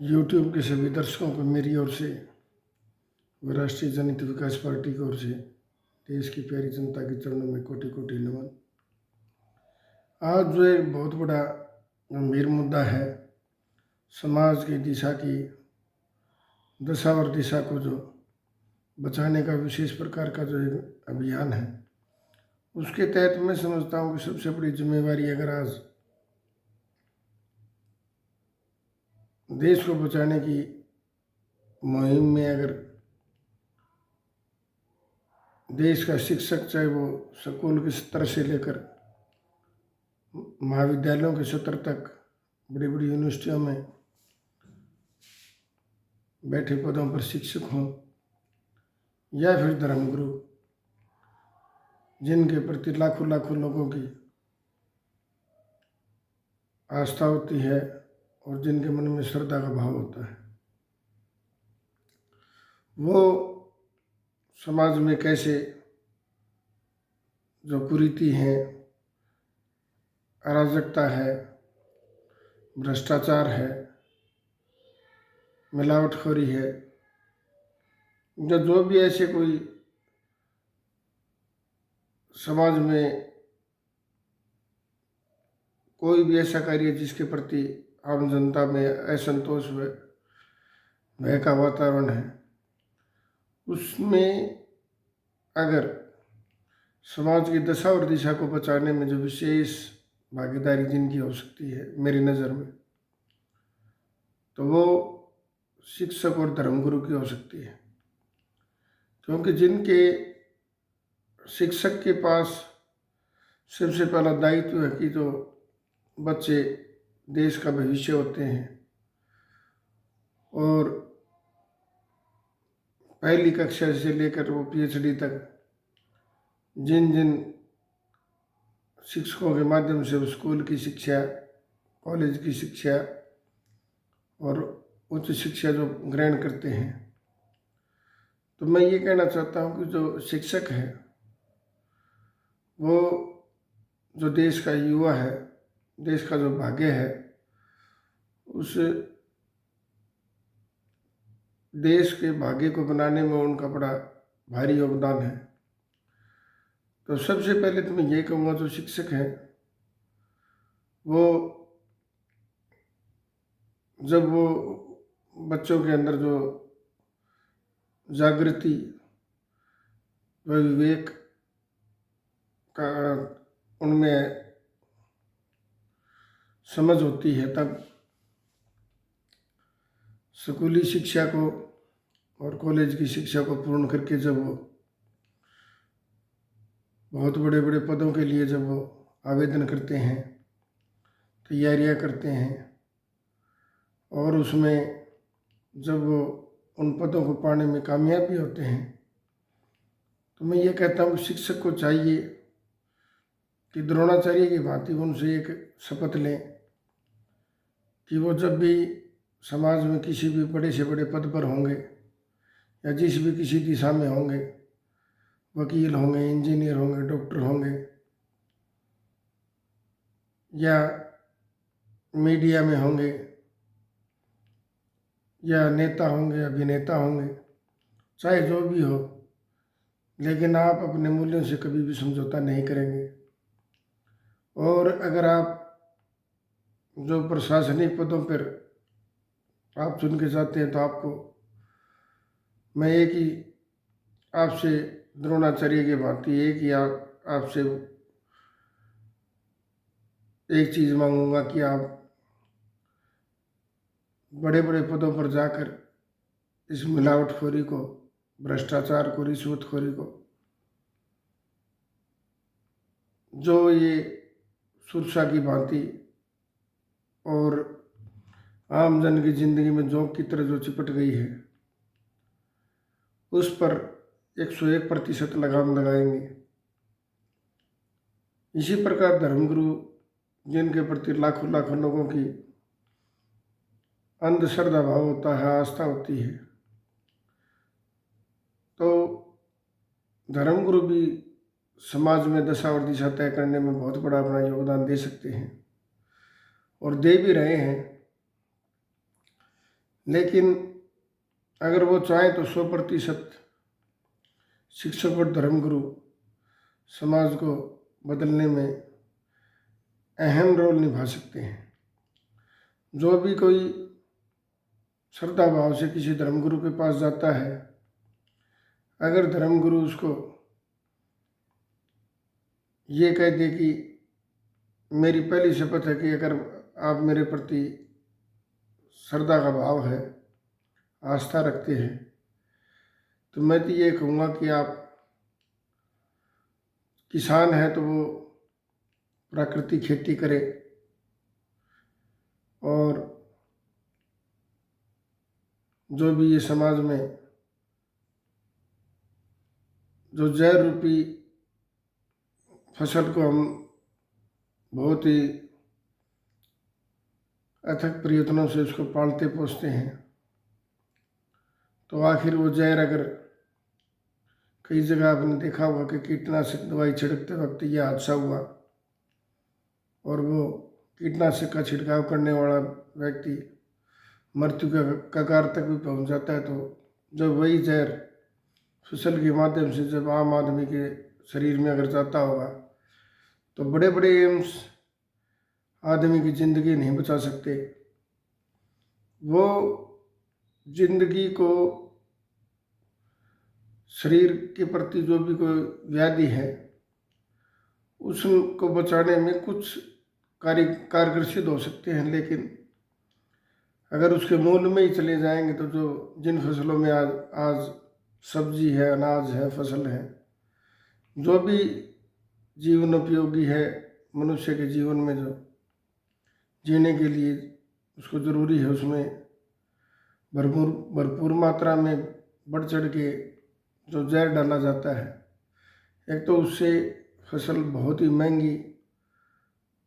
YouTube के सभी दर्शकों को मेरी ओर से व राष्ट्रीय जनहित विकास पार्टी की ओर से देश की प्यारी जनता के चरणों में कोटि कोटि नमन। आज जो एक बहुत बड़ा गंभीर मुद्दा है, समाज की दिशा की दशा और दिशा को जो बचाने का विशेष प्रकार का जो एक अभियान है, उसके तहत मैं समझता हूँ कि सबसे बड़ी जिम्मेवारी अगर आज देश को बचाने की मुहिम में अगर देश का शिक्षक, चाहे वो स्कूल के स्तर से लेकर महाविद्यालयों के स्तर तक, बड़ी बड़ी यूनिवर्सिटियों में बैठे पदों पर शिक्षक हों, या फिर धर्मगुरु जिनके प्रति लाखों लाखों लोगों की आस्था होती है और जिनके मन में श्रद्धा का भाव होता है, वो समाज में कैसे जो कुरीति है, अराजकता है, भ्रष्टाचार है, मिलावटखोरी है, जो भी ऐसे कोई समाज में कोई भी ऐसा कार्य जिसके प्रति आम जनता में असंतोष व भय का वातावरण है, उसमें अगर समाज की दशा और दिशा को बचाने में जो विशेष भागीदारी जिनकी हो सकती है मेरी नज़र में, तो वो शिक्षक और धर्मगुरु की हो सकती है। क्योंकि जिनके शिक्षक के पास सबसे पहला दायित्व है कि जो बच्चे देश का भविष्य होते हैं और पहली कक्षा से लेकर वो पीएचडी तक जिन जिन शिक्षकों के माध्यम से वो स्कूल की शिक्षा, कॉलेज की शिक्षा और उच्च शिक्षा जो ग्रहण करते हैं, तो मैं ये कहना चाहता हूँ कि जो शिक्षक है वो जो देश का युवा है, देश का जो भाग्य है, उस देश के भाग्य को बनाने में उनका बड़ा भारी योगदान है। तो सबसे पहले तो मैं ये कहूँगा, जो शिक्षक हैं वो जब वो बच्चों के अंदर जो जागृति व विवेक का उनमें समझ होती है, तब स्कूली शिक्षा को और कॉलेज की शिक्षा को पूर्ण करके जब वो बहुत बड़े बड़े पदों के लिए जब वो आवेदन करते हैं, तैयारियां करते हैं, और उसमें जब वो उन पदों को पाने में कामयाब भी होते हैं, तो मैं ये कहता हूँ शिक्षक को चाहिए कि द्रोणाचार्य की भांति उनसे एक शपथ लें कि वो जब भी समाज में किसी भी बड़े से बड़े पद पर होंगे या जिस भी किसी दिशा में होंगे, वकील होंगे, इंजीनियर होंगे, डॉक्टर होंगे, या मीडिया में होंगे, या नेता होंगे, अभिनेता होंगे, चाहे जो भी हो, लेकिन आप अपने मूल्यों से कभी भी समझौता नहीं करेंगे। और अगर आप जो प्रशासनिक पदों पर आप चुन के जाते हैं, तो आपको मैं एक ही आपसे द्रोणाचार्य की भांति एक ही आपसे एक चीज़ मांगूंगा कि आप बड़े बड़े पदों पर जाकर इस मिलावटखोरी को, भ्रष्टाचार को, रिश्वतखोरी को, जो ये सुरक्षा की भांति और आम जन की जिंदगी में जोंक की तरह जो चिपट गई है, उस पर 101% लगाम लगाएंगे। इसी प्रकार धर्मगुरु जिनके प्रति लाखों लाखों लोगों की अंधश्रद्धा भाव होता है, आस्था होती है, तो धर्मगुरु भी समाज में दशा और दिशा तय करने में बहुत बड़ा अपना योगदान दे सकते हैं और दे भी रहे हैं। लेकिन अगर वो चाहें तो 100% शिक्षक और धर्मगुरु समाज को बदलने में अहम रोल निभा सकते हैं। जो भी कोई श्रद्धा भाव से किसी धर्मगुरु के पास जाता है, अगर धर्मगुरु उसको ये कह दे कि मेरी पहली शपथ है कि अगर आप मेरे प्रति श्रद्धा का भाव है, आस्था रखते हैं, तो मैं तो ये कहूँगा कि आप किसान हैं तो वो प्राकृतिक खेती करे और जो भी ये समाज में जो जहर रूपी फसल को हम बहुत ही अथक प्रयत्नों से उसको पालते पोसते हैं, तो आखिर वो जहर अगर कई जगह आपने देखा होगा कि कीटनाशक दवाई छिड़कते वक्त ये हादसा हुआ और वो कीटनाशक का छिड़काव करने वाला व्यक्ति मृत्यु के कगार तक भी पहुंच जाता है, तो जब वही जहर फसल के माध्यम से जब आम आदमी के शरीर में अगर जाता होगा तो बड़े बड़े एम्स आदमी की ज़िंदगी नहीं बचा सकते। वो जिंदगी को, शरीर के प्रति जो भी कोई व्याधि है उसको बचाने में कुछ कारगर सिद्ध हो सकते हैं, लेकिन अगर उसके मूल में ही चले जाएंगे तो जो जिन फसलों में आज सब्जी है, अनाज है, फसल है, जो भी जीवन उपयोगी है, मनुष्य के जीवन में जो जीने के लिए उसको ज़रूरी है, उसमें भरपूर मात्रा में बढ़ चढ़ के जो जहर डाला जाता है, एक तो उससे फसल बहुत ही महंगी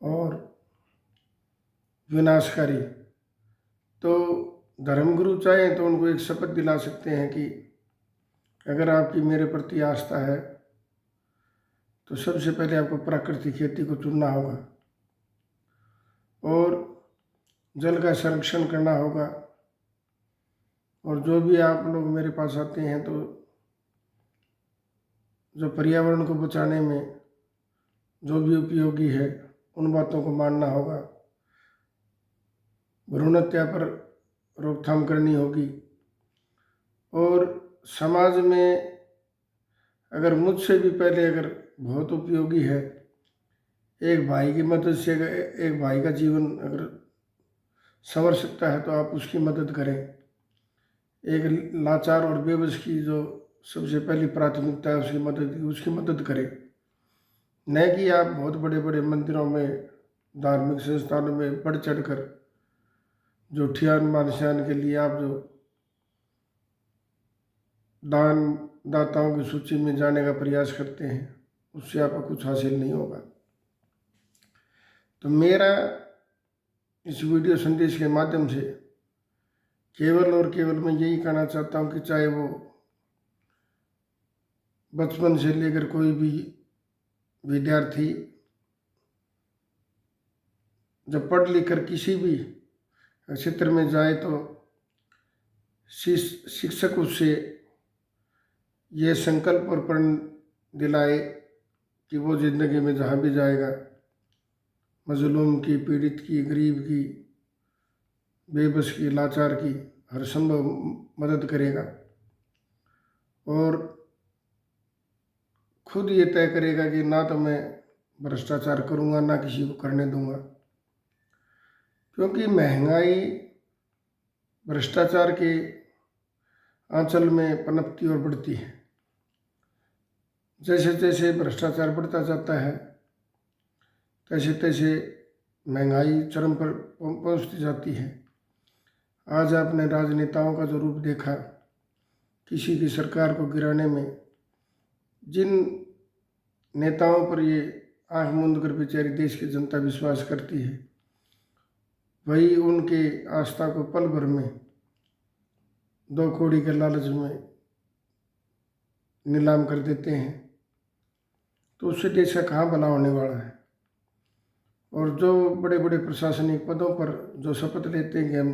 और विनाशकारी। तो धर्मगुरु चाहे तो उनको एक शपथ दिला सकते हैं कि अगर आपकी मेरे प्रति आस्था है तो सबसे पहले आपको प्राकृतिक खेती को चुनना होगा और जल का संरक्षण करना होगा, और जो भी आप लोग मेरे पास आते हैं तो जो पर्यावरण को बचाने में जो भी उपयोगी है उन बातों को मानना होगा। भ्रूण हत्या पर रोकथाम करनी होगी, और समाज में अगर मुझसे भी पहले अगर बहुत उपयोगी है, एक भाई की मदद से अगर एक भाई का जीवन अगर संवर सकता है तो आप उसकी मदद करें। एक लाचार और बेबस की जो सबसे पहली प्राथमिकता है उसकी मदद करें, न कि आप बहुत बड़े बड़े मंदिरों में, धार्मिक संस्थानों में बढ़ चढ़ कर जो ठियान मानसियान के लिए आप जो दान दाताओं की सूची में जाने का प्रयास करते हैं, उससे आपको कुछ हासिल नहीं होगा। तो मेरा इस वीडियो संदेश के माध्यम से केवल और केवल मैं यही कहना चाहता हूँ कि चाहे वो बचपन से लेकर कोई भी विद्यार्थी जब पढ़ लिख कर किसी भी क्षेत्र में जाए तो शिक्षक उससे ये संकल्प और प्रण दिलाए कि वो जिंदगी में जहाँ भी जाएगा मजलूम की, पीड़ित की, गरीब की, बेबस की, लाचार की हर संभव मदद करेगा और खुद ये तय करेगा कि ना तो मैं भ्रष्टाचार करूँगा, ना किसी को करने दूंगा, क्योंकि महंगाई भ्रष्टाचार के आंचल में पनपती और बढ़ती है। जैसे जैसे भ्रष्टाचार बढ़ता जाता है तैसे तैसे महंगाई चरम पर पहुंचती जाती है। आज आपने राजनेताओं का जो रूप देखा, किसी की सरकार को गिराने में जिन नेताओं पर ये आंख मूंद कर बेचारी देश की जनता विश्वास करती है, वही उनके आस्था को पल भर में 2 कौड़ी के लालच में नीलाम कर देते हैं, तो उससे देश का कहाँ भला होने वाला है। और जो बड़े बड़े प्रशासनिक पदों पर जो शपथ लेते हैं कि हम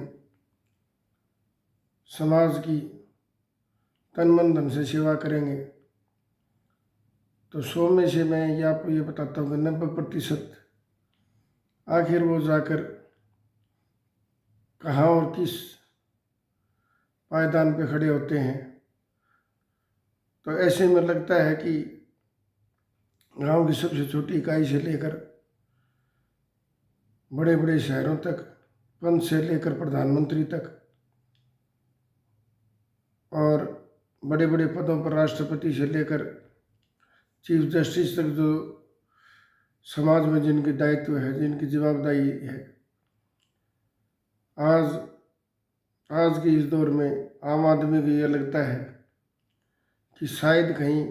समाज की तन मन धन से सेवा करेंगे तो 100 में से मैं ये आपको ये बताता हूँ कि 90% आखिर वो जाकर कहाँ और किस पायदान पे खड़े होते हैं। तो ऐसे में लगता है कि गांव की सबसे छोटी इकाई से लेकर बड़े बड़े शहरों तक, पंच से लेकर प्रधानमंत्री तक और बड़े बड़े पदों पर राष्ट्रपति से लेकर चीफ जस्टिस तक जो समाज में जिनकी दायित्व है, जिनकी जवाबदारी है, आज के इस दौर में आम आदमी को ये लगता है कि शायद कहीं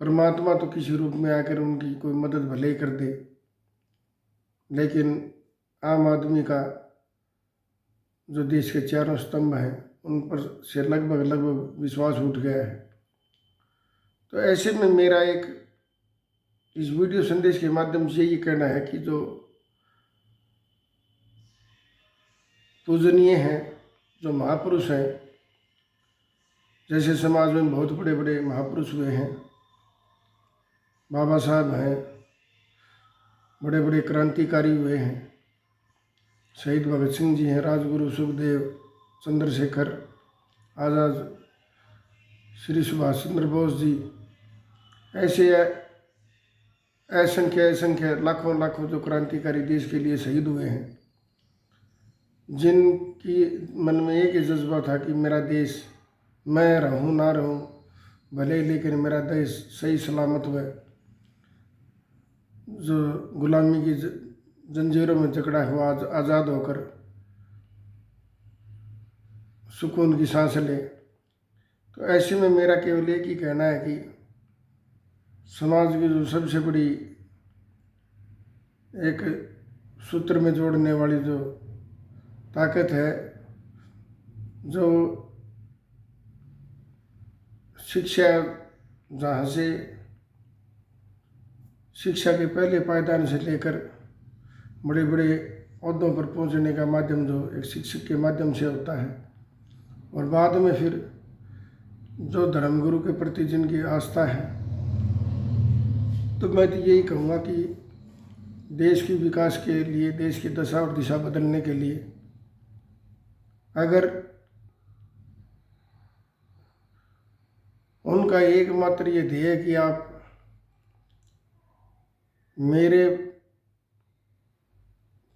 परमात्मा तो किसी रूप में आकर उनकी कोई मदद भले ही कर दे, लेकिन आम आदमी का जो देश के चारों स्तंभ हैं उन पर से लगभग विश्वास उठ गया है। तो ऐसे में मेरा एक इस वीडियो संदेश के माध्यम से ये कहना है कि जो पूजनीय हैं, जो महापुरुष हैं, जैसे समाज में बहुत बड़े बड़े महापुरुष हुए हैं, बाबा साहब हैं, बड़े बड़े क्रांतिकारी हुए हैं, शहीद भगत सिंह जी हैं, राजगुरु सुखदेव, चंद्रशेखर आज़ाद, श्री सुभाष चंद्र बोस जी, ऐसे असंख्य लाखों लाखों जो क्रांतिकारी देश के लिए शहीद हुए हैं, जिनकी मन में एक ही जज्बा था कि मेरा देश, मैं रहूं ना रहूं भले, लेकिन मेरा देश सही सलामत हुआ, जो गुलामी की जंजीरों में जकड़ा हुआ आज़ाद होकर सुकून की सांस ले। तो ऐसे में मेरा केवल एक ही कहना है कि समाज की जो सबसे बड़ी एक सूत्र में जोड़ने वाली जो ताकत है, जो शिक्षा, जहाँ से शिक्षा के पहले पायदान से लेकर बड़े बड़े ओहदों पर पहुंचने का माध्यम जो एक शिक्षक के माध्यम से होता है, और बाद में फिर जो धर्मगुरु के प्रति जिनकी आस्था है, तो मैं तो यही कहूँगा कि देश के विकास के लिए, देश की दशा और दिशा बदलने के लिए अगर उनका एकमात्र ये ध्येय है कि आप मेरे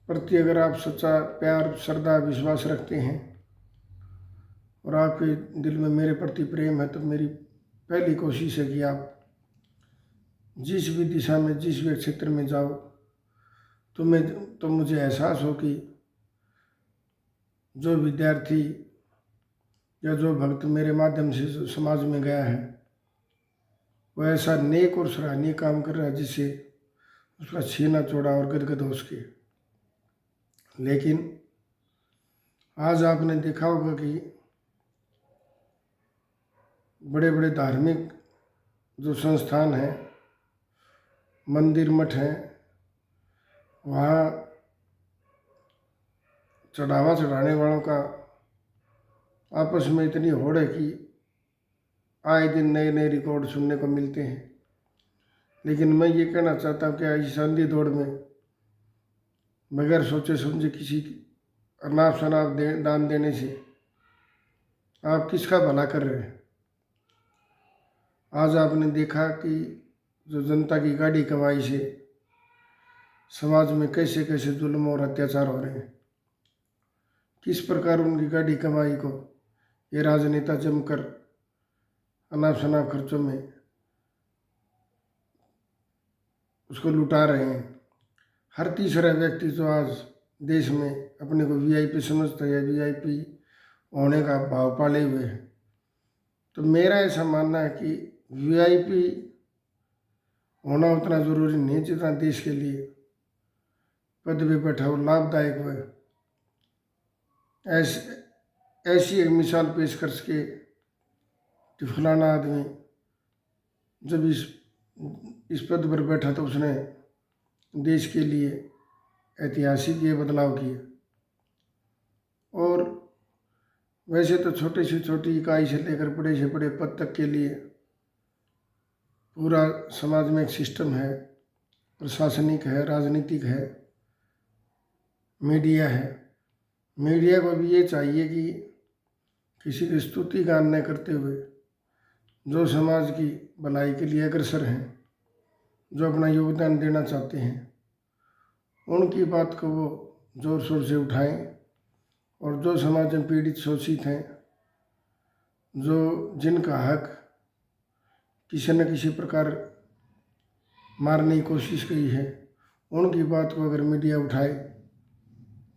प्रति अगर आप सच्चा प्यार, श्रद्धा, विश्वास रखते हैं और आपके दिल में मेरे प्रति प्रेम है, तो मेरी पहली कोशिश है कि आप जिस भी दिशा में, जिस भी क्षेत्र में जाओ, तो मुझे एहसास हो कि जो विद्यार्थी या जो भक्त मेरे माध्यम से समाज में गया है, वह ऐसा नेक और सराहनीय काम कर रहा है जिससे उसका सीना चौड़ा और गदगद हो सके। लेकिन आज आपने देखा होगा कि बड़े बड़े धार्मिक जो संस्थान हैं, मंदिर, मठ हैं, वहाँ चढ़ावा चढ़ाने वालों का आपस में इतनी होड़ है कि आए दिन नए नए रिकॉर्ड सुनने को मिलते हैं। लेकिन मैं ये कहना चाहता हूँ कि इस अंधी दौड़ में बगैर सोचे समझे किसी अनाप शनाप दान देने से आप किसका भला कर रहे हैं। आज आपने देखा कि जो जनता की गाढ़ी कमाई से समाज में कैसे कैसे जुल्म और अत्याचार हो रहे हैं, किस प्रकार उनकी गाढ़ी कमाई को ये राजनेता जमकर अनाप शनाप खर्चों में उसको लुटा रहे हैं। हर तीसरा व्यक्ति जो आज देश में अपने को वीआईपी समझता है, वीआईपी होने का भाव पाले हुए हैं। तो मेरा ऐसा मानना है कि वीआईपी होना उतना ज़रूरी नहीं जितना देश के लिए पद पे बैठा हो लाभदायक हो। ऐसी एक मिसाल पेश कर सके कि फलाना आदमी जब इस पद पर बैठा तो उसने देश के लिए ऐतिहासिक ये बदलाव किए। और वैसे तो छोटी से छोटी इकाई से लेकर बड़े से बड़े पद तक के लिए पूरा समाज में एक सिस्टम है, प्रशासनिक है, राजनीतिक है, मीडिया है। मीडिया को भी ये चाहिए कि किसी की स्तुति गान न करते हुए जो समाज की भलाई के लिए अग्रसर हैं, जो अपना योगदान देना चाहते हैं, उनकी बात को वो ज़ोर शोर से उठाएं। और जो समाज में पीड़ित शोषित हैं, जो जिनका हक किसी न किसी प्रकार मारने की कोशिश की है, उनकी बात को अगर मीडिया उठाए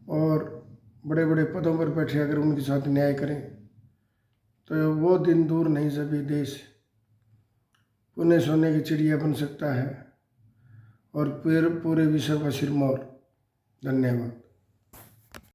और बड़े बड़े पदों पर बैठे अगर उनके साथ न्याय करें तो वो दिन दूर नहीं जब ये देश पुणे सोने की चिड़िया बन सकता है और फिर पूरे विश्व का सिरमौर। धन्यवाद।